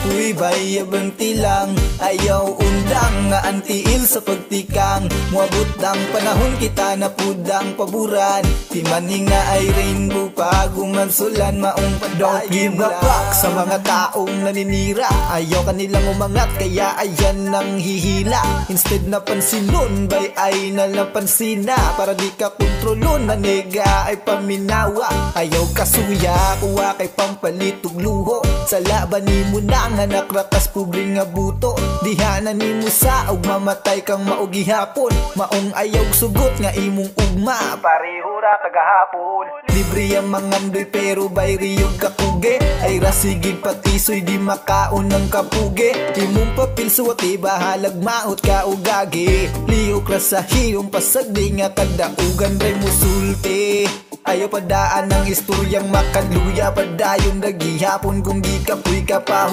kapuy bayabang tilang. Ayaw undang nga antiil sa pagtikang. Muabot ang panahon kita na pudang paburan. Di maning nga ay rainbow pagumansulan maong padayon. Don't give a fuck sa mga taong naninira. Ayaw kanilang umangat kaya ayan nang hihila. Instead na pansinon bay ay nalapansin na. Para di ka kontrolon na nega ay paminawa. Ayaw kasuya kuha kay pampalitog luho. Sa laban ni mo na nga nakrakas pobre nga buto. Dihanan ni mo sa og mamatay kang maugihapon. Maong ayaw sugot nga imong ugma pareho ra kagahapon. Libre ang mangandoy pero bay riyog kakuge. Ay rasigid patisoy di makaon ng kapuge. Imong papil suwati bahalag maot ka ugagi. Liyok ra sa hiyong pasagdi nga kadaugan ray musulti. Ayaw padaan ng istoryang makaluya padayon dagihapon kung di kapuy ka pa.